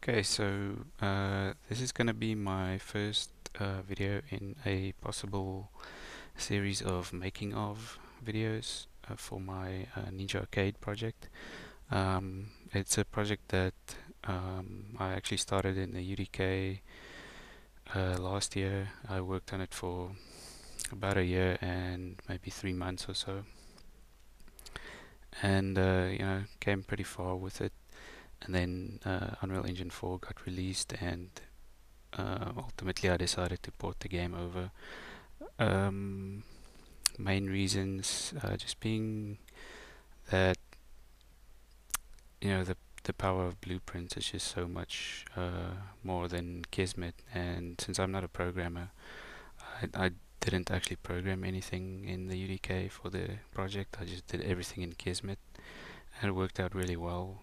Okay, so this is going to be my first video in a possible series of making of videos for my NinjaArcade project. It's a project that I actually started in the UDK last year. I worked on it for about a year and maybe 3 months or so, and came pretty far with it. And then Unreal Engine 4 got released, and ultimately I decided to port the game over. Main reasons just being that the power of blueprints is just so much more than Kismet, and since I'm not a programmer, I didn't actually program anything in the UDK for the project. I just did everything in Kismet, and it worked out really well.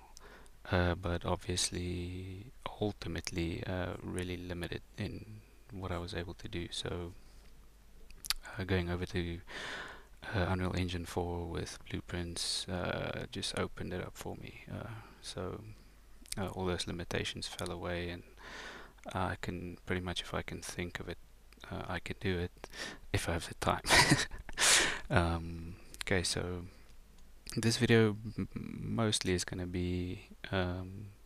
But obviously, ultimately, really limited in what I was able to do. So going over to Unreal Engine 4 with blueprints just opened it up for me. So all those limitations fell away, and I can pretty much, if I can think of it, I can do it if I have the time. Okay, so this video mostly is going to be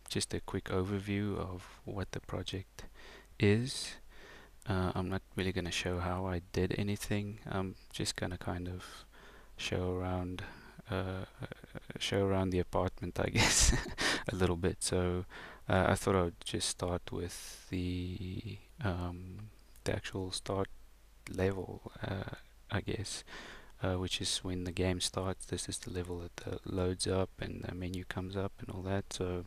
just a quick overview of what the project is. I'm not really going to show how I did anything. I'm just going to kind of show around uh, the apartment, I guess, a little bit. So I thought I would just start with the actual start level, I guess, which is when the game starts. This is the level that loads up and the menu comes up and all that. So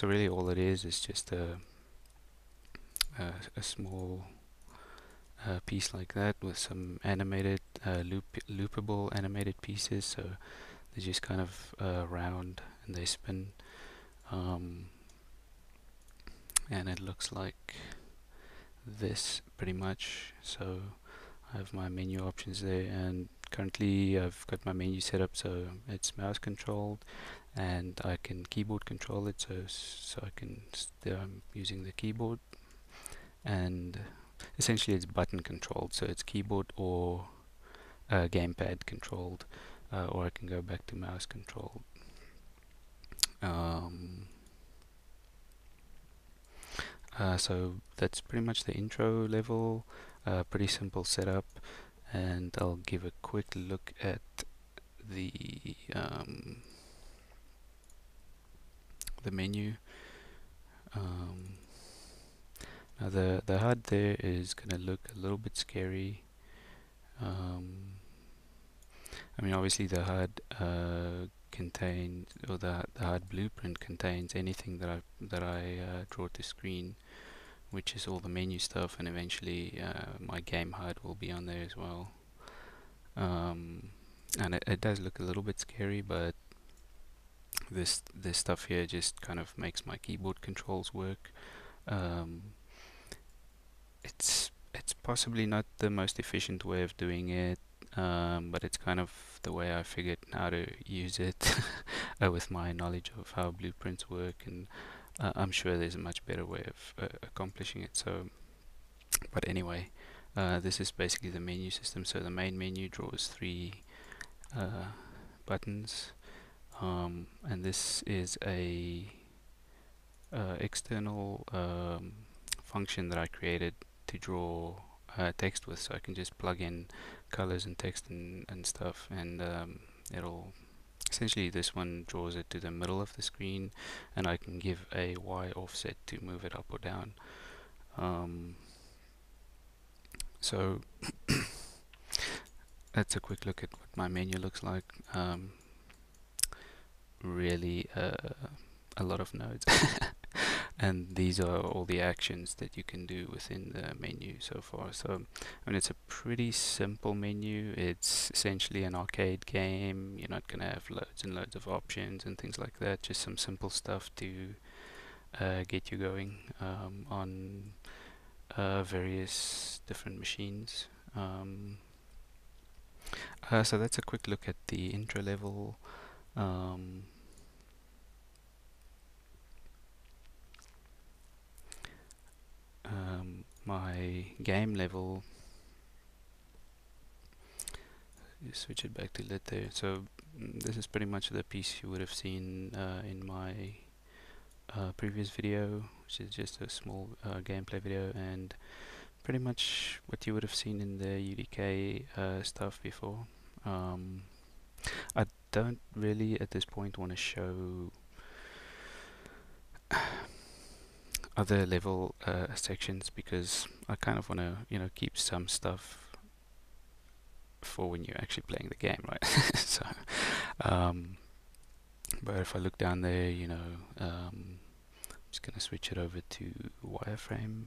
really all it is just a small piece like that with some animated loopable animated pieces. So they just kind of round and they spin, um, and it looks like this pretty much. So I have my menu options there, and currently I've got my menu set up so it's mouse controlled, and I can keyboard control it. So I can I'm using the keyboard, and essentially it's button controlled. So it's keyboard or gamepad controlled, or I can go back to mouse controlled. Um, so that's pretty much the intro level. Pretty simple setup, and I'll give a quick look at the the menu. Now the HUD there is gonna look a little bit scary. I mean, obviously the HUD contains, or the HUD blueprint contains anything that I draw to screen, which is all the menu stuff, and eventually my game HUD will be on there as well. And it does look a little bit scary, but this stuff here just kind of makes my keyboard controls work. It's possibly not the most efficient way of doing it, but it's kind of the way I figured how to use it with my knowledge of how blueprints work, and I'm sure there's a much better way of accomplishing it. So, but anyway, this is basically the menu system. So the main menu draws three buttons, and this is a external function that I created to draw text with, so I can just plug in colors and text and stuff, and it'll essentially, this one draws it to the middle of the screen, and I can give a Y offset to move it up or down. So that's a quick look at what my menu looks like. Really a lot of nodes. And these are all the actions that you can do within the menu so far. So, I mean, it's a pretty simple menu. It's essentially an arcade game. You're not going to have loads and loads of options and things like that. Just some simple stuff to get you going on various different machines. So that's a quick look at the intro level. my game level, you switch it back to lit there. So this is pretty much the piece you would have seen in my previous video, which is just a small gameplay video, and pretty much what you would have seen in the UDK stuff before. I don't really at this point want to show other level sections, because I kind of want to, keep some stuff for when you're actually playing the game, right? So, but if I look down there, I'm just gonna switch it over to wireframe.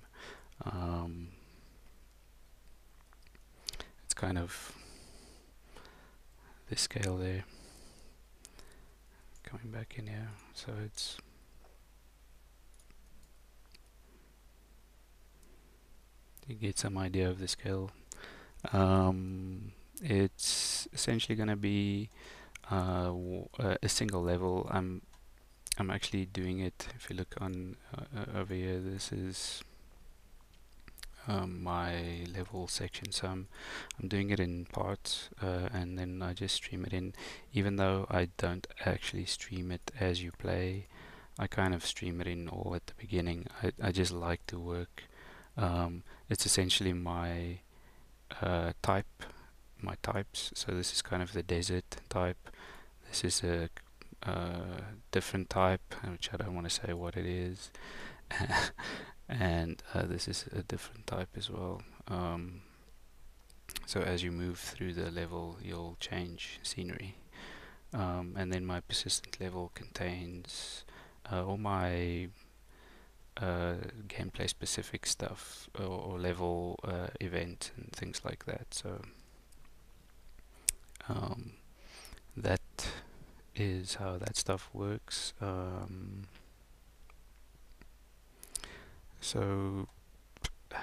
It's kind of this scale there. Coming back in here, so it's you get some idea of the scale. It's essentially going to be a single level. I'm actually doing it. If you look on over here, this is my level section. So I'm doing it in parts, and then I just stream it in. Even though I don't actually stream it as you play, I kind of stream it in all at the beginning. I just like to work. It's essentially my my types. So this is kind of the desert type. This is a different type, which I don't want to say what it is. And this is a different type as well. So as you move through the level, you'll change scenery. And then my persistent level contains all my gameplay specific stuff, or level events and things like that. So that is how that stuff works. So I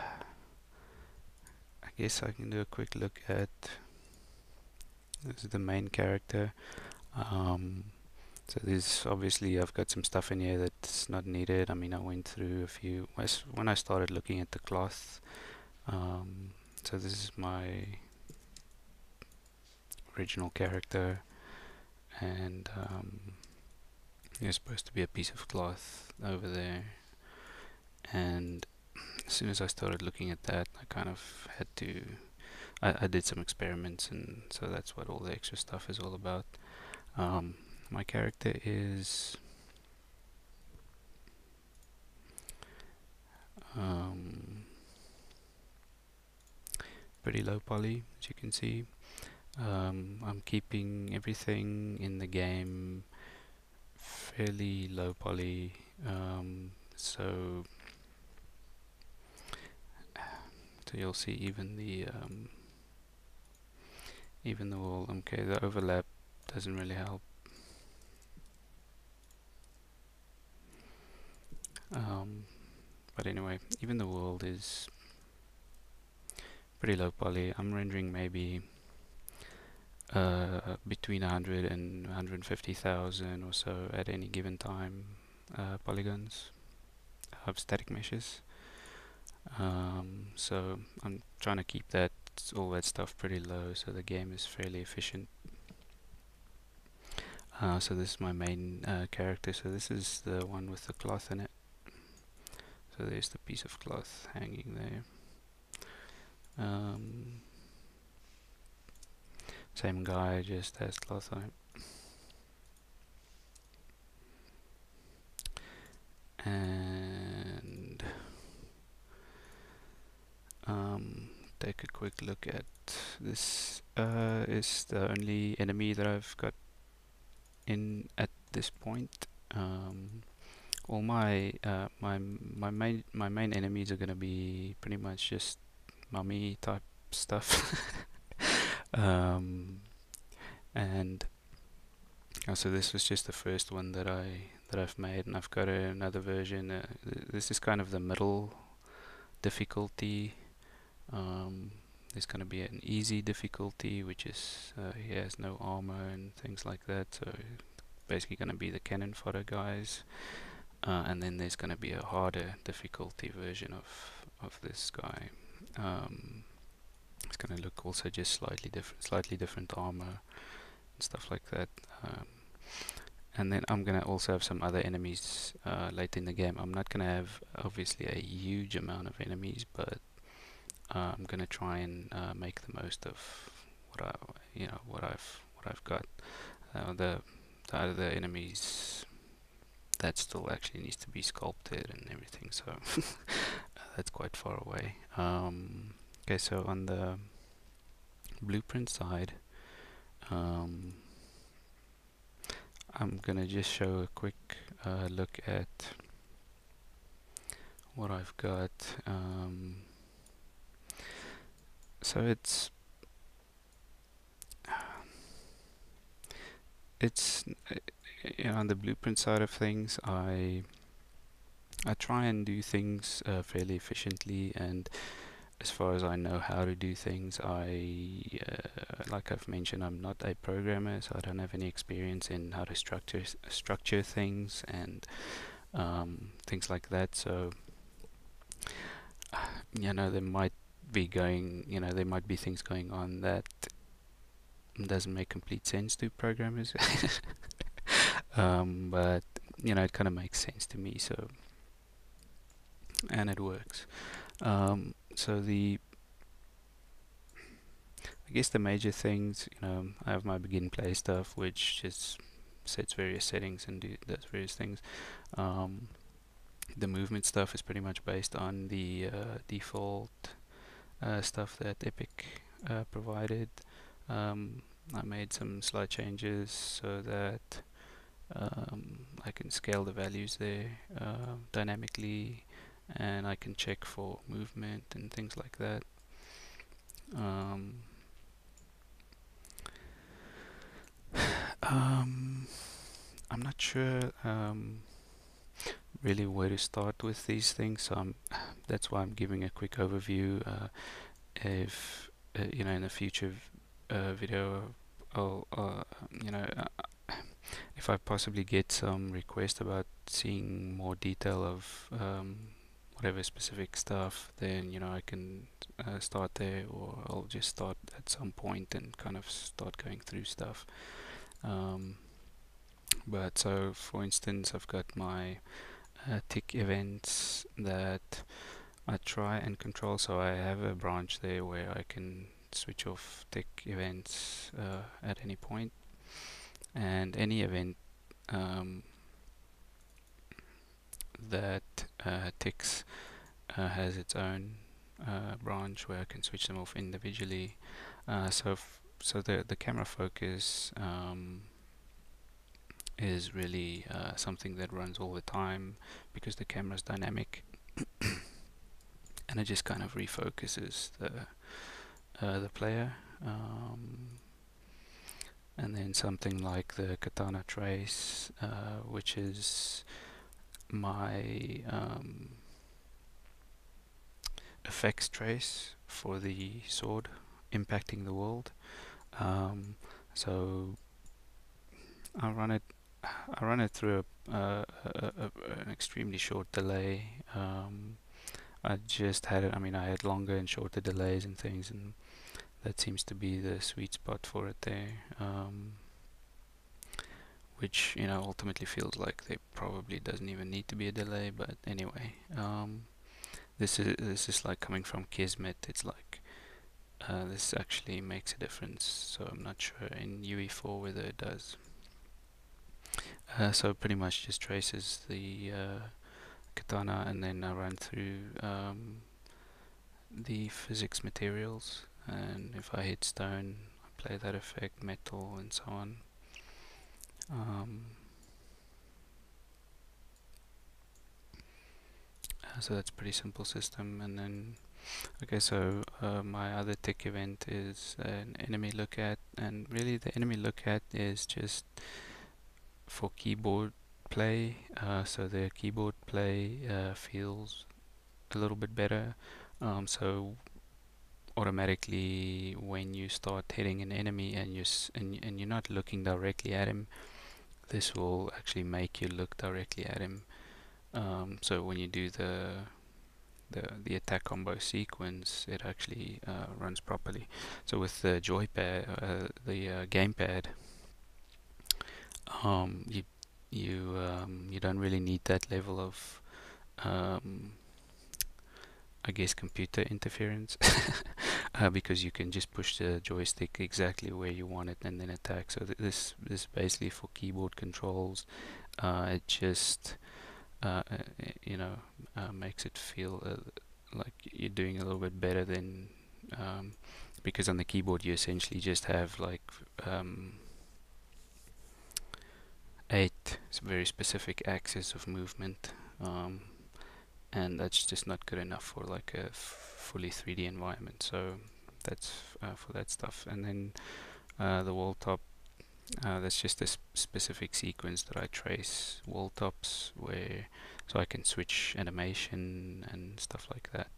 guess I can do a quick look at this is the main character. So there's obviously I've got some stuff in here that's not needed. I mean, I went through a few when I started looking at the cloth. So this is my original character, and there's supposed to be a piece of cloth over there, and as soon as I started looking at that, I kind of had to I did some experiments, and so that's what all the extra stuff is all about. My character is pretty low poly, as you can see. I'm keeping everything in the game fairly low poly, so you'll see even the wall. Okay, the overlap doesn't really help. But anyway, even the world is pretty low poly. I'm rendering maybe between 100 and 150,000 or so at any given time polygons of static meshes. So I'm trying to keep all that stuff pretty low, so the game is fairly efficient. So this is my main character. So this is the one with the cloth in it. So there's the piece of cloth hanging there. Same guy, just has cloth on it. And take a quick look at this. Is the only enemy that I've got in at this point. All my main enemies are gonna be pretty much just mummy type stuff. And so this was just the first one that I've made, and I've got another version. This is kind of the middle difficulty. There's going to be an easy difficulty, which is he has no armor and things like that. So basically going to be the cannon fodder guys. and then there's going to be a harder difficulty version of this guy. It's going to look also just slightly different armor and stuff like that. And then I'm going to also have some other enemies later in the game. I'm not going to have obviously a huge amount of enemies, but I'm going to try and make the most of what I've got. The other enemies, that still actually needs to be sculpted and everything, so that's quite far away. Okay, so on the blueprint side, I'm gonna just show a quick look at what I've got. So it's on the blueprint side of things, I try and do things fairly efficiently, and as far as I know how to do things, like I've mentioned, I'm not a programmer, so I don't have any experience in how to structure things and things like that. So there might be things going on that doesn't make complete sense to programmers, but it kind of makes sense to me. So, and it works. So I guess the major things, I have my begin play stuff, which just sets various settings and does various things. The movement stuff is pretty much based on the default stuff that Epic provided. I made some slight changes so that I can scale the values there dynamically, and I can check for movement and things like that. I'm not sure really where to start with these things, so that's why I'm giving a quick overview. If in a future video, I'll if I possibly get some request about seeing more detail of whatever specific stuff, then I can start there, or I'll just start at some point and kind of start going through stuff. But so, for instance, I've got my tick events that I try and control. So I have a branch there where I can switch off tick events at any point, and any event that ticks has its own branch where I can switch them off individually. So the camera focus is really something that runs all the time because the camera is dynamic, and it just kind of refocuses the player. And then something like the katana trace, which is my effects trace for the sword impacting the world. So I run it through an extremely short delay. I just had it. I had longer and shorter delays and things, and that seems to be the sweet spot for it there. Which ultimately feels like there probably doesn't even need to be a delay, but anyway, this is like coming from Kismet. It's like this actually makes a difference. So I'm not sure in UE4 whether it does. So pretty much just traces the katana, and then I run through the physics materials, and if I hit stone, I play that effect, metal, and so on. So that's a pretty simple system. And then okay, so my other tick event is an enemy look at, and really the enemy look at is just for keyboard play. So the keyboard play feels a little bit better. So automatically when you start hitting an enemy and you're not looking directly at him, this will actually make you look directly at him. So when you do the attack combo sequence, it actually runs properly. So with the joypad, the gamepad, you you don't really need that level of um, I guess computer interference because you can just push the joystick exactly where you want it and then attack. So this basically for keyboard controls. It just you know makes it feel like you're doing a little bit better than because on the keyboard you essentially just have like um, 8 very specific axes of movement. And that's just not good enough for like a fully 3D environment. So that's for that stuff. And then the wall top, that's just a specific sequence that I trace wall tops where so I can switch animation and stuff like that.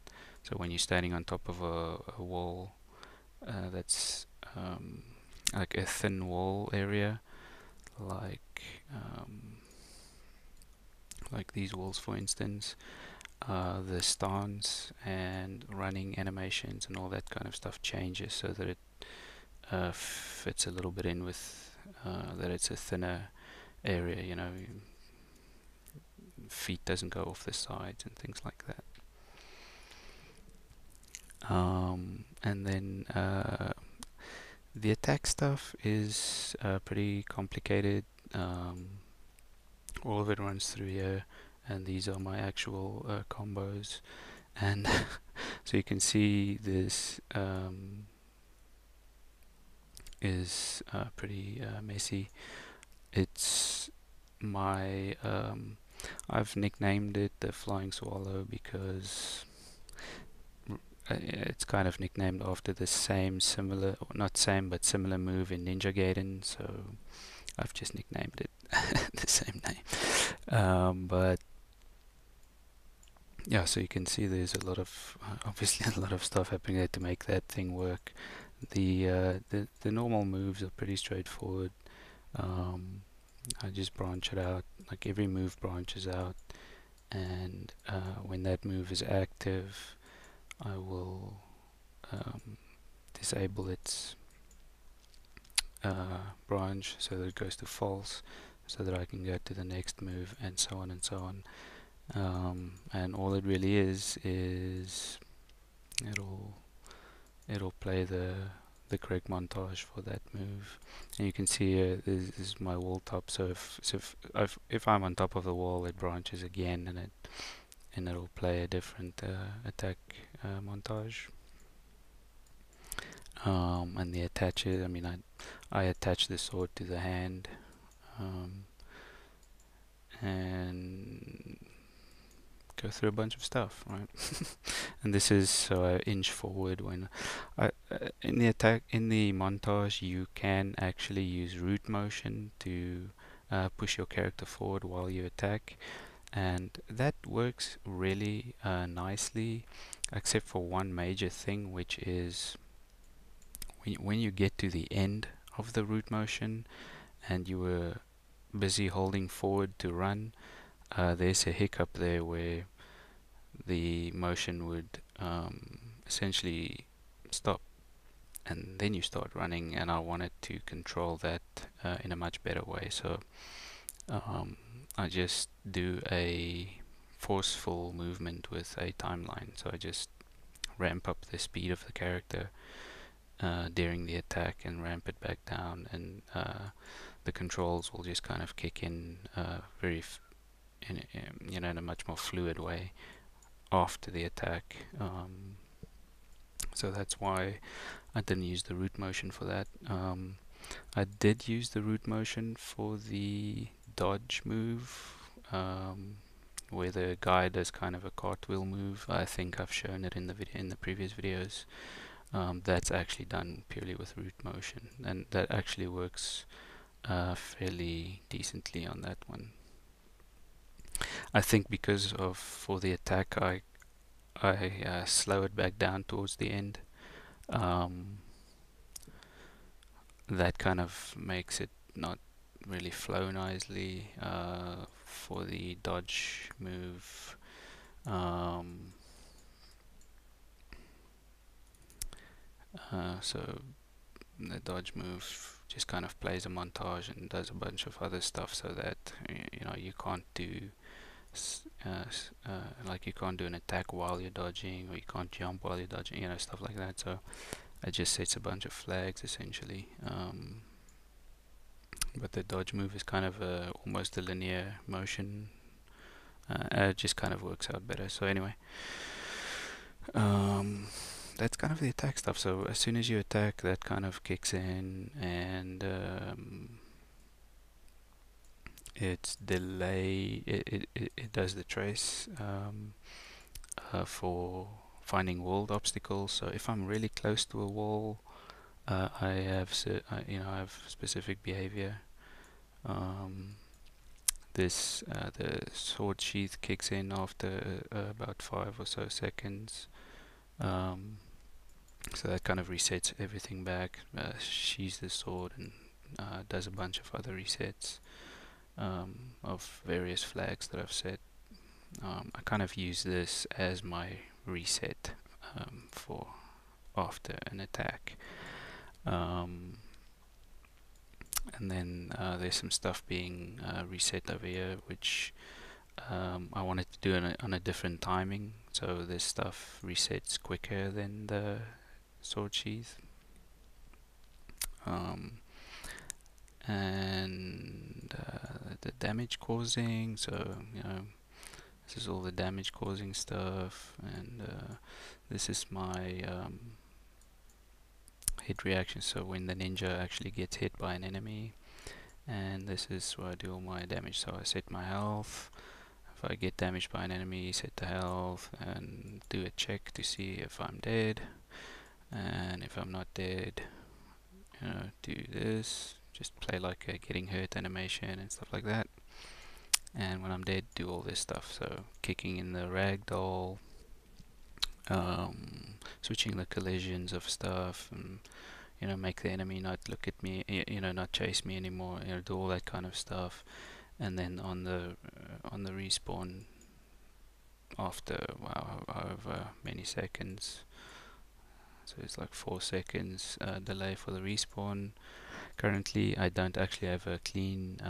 So when you're standing on top of a wall that's like a thin wall area, like um, like these walls, for instance, the stance and running animations and all that kind of stuff changes so that it fits a little bit in with that it's a thinner area, you know, feet doesn't go off the sides and things like that. And then the attack stuff is pretty complicated. All of it runs through here, and these are my actual combos. And so you can see this is pretty messy. It's my I've nicknamed it the Flying Swallow because it's kind of nicknamed after the same similar, or not same but similar move in Ninja Gaiden, so I've just nicknamed it the same name. But yeah, so you can see there's a lot of obviously a lot of stuff happening there to make that thing work. The normal moves are pretty straightforward. I just branch it out, like every move branches out, and when that move is active, I will disable its branch so that it goes to false, so that I can go to the next move, and so on and so on. And all it really is it'll play the correct montage for that move. And you can see this is my wall top. So if I'm on top of the wall, it branches again, and it'll play a different attack montage. And the attaches, I mean, I attach the sword to the hand, and go through a bunch of stuff, right? And this is so I inch forward when in the montage you can actually use root motion to push your character forward while you attack, and that works really nicely, except for one major thing, which is when you get to the end of the root motion and you were busy holding forward to run, there's a hiccup there where the motion would essentially stop and then you start running, and I wanted to control that in a much better way. So I just do a forceful movement with a timeline. So I just ramp up the speed of the character during the attack and ramp it back down, and the controls will just kind of kick in in a much more fluid way after the attack. So that's why I didn't use the root motion for that. I did use the root motion for the dodge move, where the guy does kind of a cartwheel move. I think I've shown it in the previous videos. That's actually done purely with root motion, and that actually works fairly decently on that one. I think because of for the attack, I slow it back down towards the end. That kind of makes it not really flow nicely. For the dodge move, um, so the dodge move just kind of plays a montage and does a bunch of other stuff, so that you can't do like you can't do an attack while you're dodging, or you can't jump while you're dodging, stuff like that. So it just sets a bunch of flags essentially. But the dodge move is kind of almost a linear motion. It just kind of works out better. So anyway, um, that's kind of the attack stuff. So as soon as you attack, that kind of kicks in, and its delay, it does the trace for finding walled obstacles. So if I'm really close to a wall, I have I have specific behavior. Um, the sword sheath kicks in after about 5 or so seconds. Um, so that kind of resets everything back. Sheathes the sword and does a bunch of other resets of various flags that I've set. I kind of use this as my reset for after an attack. Um, and then there's some stuff being reset over here, which I wanted to do on a different timing. So this stuff resets quicker than the sword sheath. Um, and the damage causing, so this is all the damage causing stuff, and this is my hit reaction, so when the ninja actually gets hit by an enemy. And this is where I do all my damage, so I set my health. If I get damaged by an enemy, set the health and do a check to see if I'm dead. And if I'm not dead, do this, just play like a getting hurt animation and stuff like that. And when I'm dead, do all this stuff, so kicking in the ragdoll, switching the collisions of stuff, and make the enemy not look at me, not chase me anymore, do all that kind of stuff. And then on the respawn after however many seconds, so it's like 4 seconds delay for the respawn. Currently I don't actually have a clean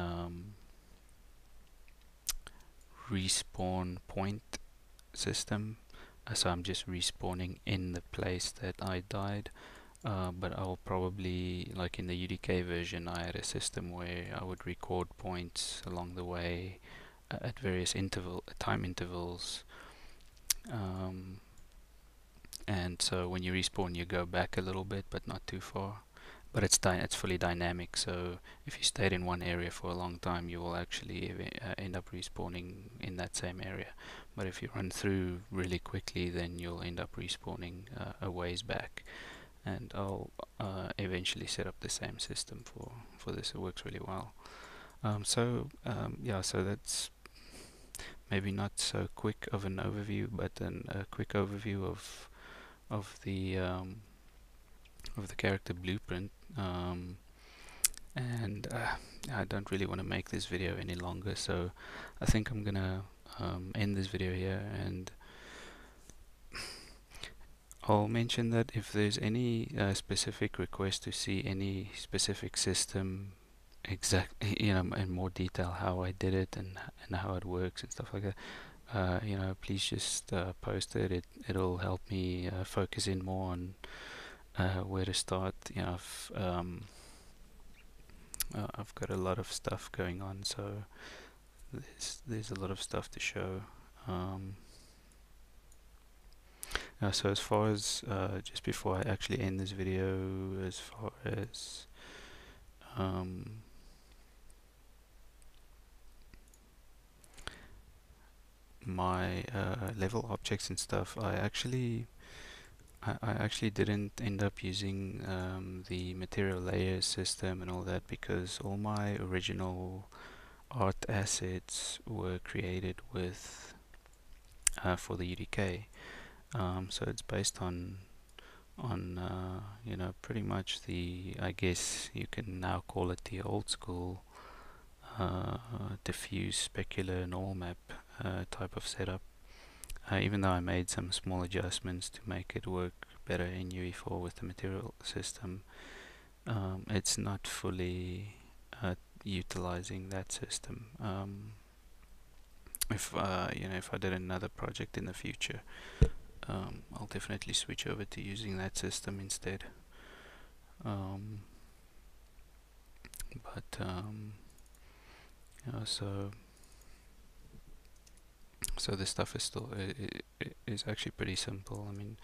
respawn point system, so I'm just respawning in the place that I died. But I'll probably, like in the UDK version, I had a system where I would record points along the way at various time intervals. And so when you respawn, you go back a little bit, but not too far. But it's fully dynamic, so if you stayed in one area for a long time, you will actually end up respawning in that same area. But if you run through really quickly, then you'll end up respawning a ways back. And I'll eventually set up the same system for this. It works really well. Yeah, so that's maybe not so quick of an overview, but a quick overview of the character blueprint. And I don't really want to make this video any longer, so I think I'm gonna end this video here, and I'll mention that if there's any specific request to see any specific system in more detail, how I did it and how it works and stuff like that, please just post it. It'll help me focus in more on where to start. I've got a lot of stuff going on, so there's a lot of stuff to show. So as far as just before I actually end this video, as far as my level objects and stuff, I actually didn't end up using the material layers system and all that, because all my original art assets were created with for the UDK. So it's based on pretty much I guess you can now call it the old school diffuse specular normal map type of setup. Even though I made some small adjustments to make it work better in UE4 with the material system, it's not fully utilizing that system. If if I did another project in the future, I'll definitely switch over to using that system instead. Um, but so this stuff is still is actually pretty simple. I mean,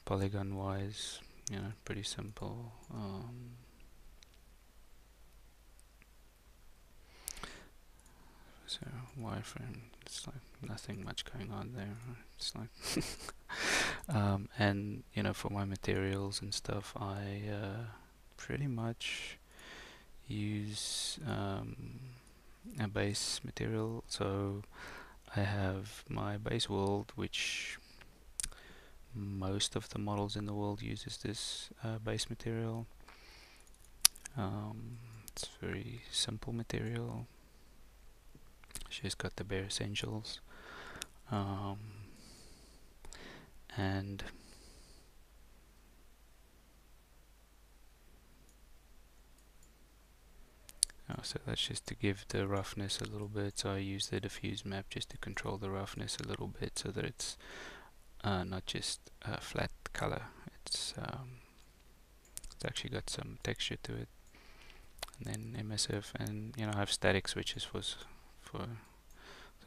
polygon wise, pretty simple. So wireframe, it's like nothing much going on there. It's like and for my materials and stuff, I pretty much use a base material. So I have my base world, which most of the models in the world uses this base material. It's very simple material. She's got the bare essentials, and so that's just to give the roughness a little bit. So I use the diffuse map just to control the roughness a little bit, so that it's not just a flat color. It's actually got some texture to it. And then emissive, and I have static switches for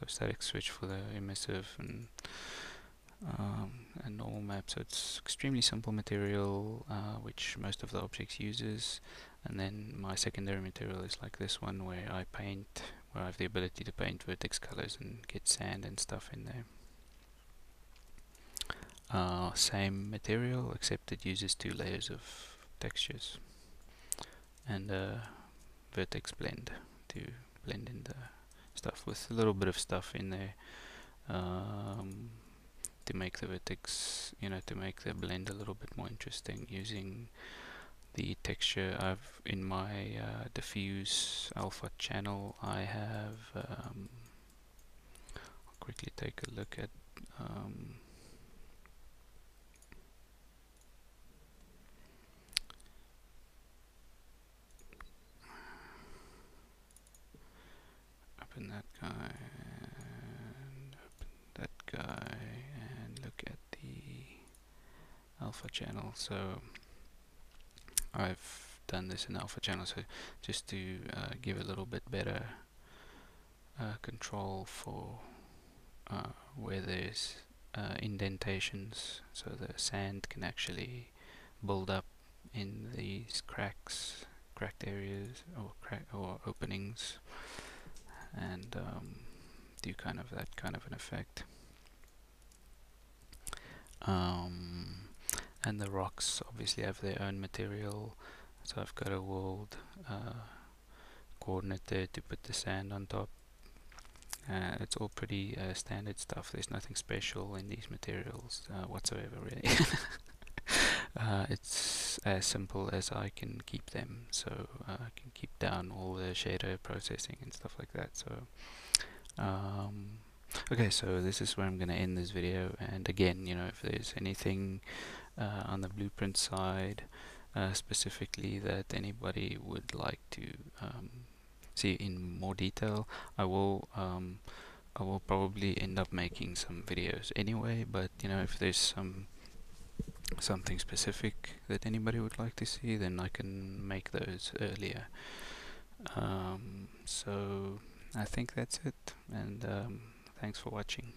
static switch for the emissive and normal map. So it's extremely simple material, which most of the objects uses. And then my secondary material is like this one, where I have the ability to paint vertex colors and get sand and stuff in there. Same material, except it uses 2 layers of textures and a vertex blend to blend in the stuff, with a little bit of stuff in there to make the vertex, to make the blend a little bit more interesting, using the texture. I've in my diffuse alpha channel, I have I'll quickly take a look at open that guy and open that guy and look at the alpha channel. So I've done this in alpha channel, so just to give a little bit better control for where there's indentations, so the sand can actually build up in these cracked areas, or openings, and do kind of that kind of an effect. And the rocks obviously have their own material, so I've got a world coordinate there to put the sand on top. It's all pretty standard stuff. There's nothing special in these materials whatsoever, really. It's as simple as I can keep them, so I can keep down all the shader processing and stuff like that. So okay, so this is where I'm going to end this video. And again, if there's anything on the blueprint side specifically that anybody would like to see in more detail, I will probably end up making some videos anyway. But if there's something specific that anybody would like to see, then I can make those earlier. So I think that's it, and thanks for watching.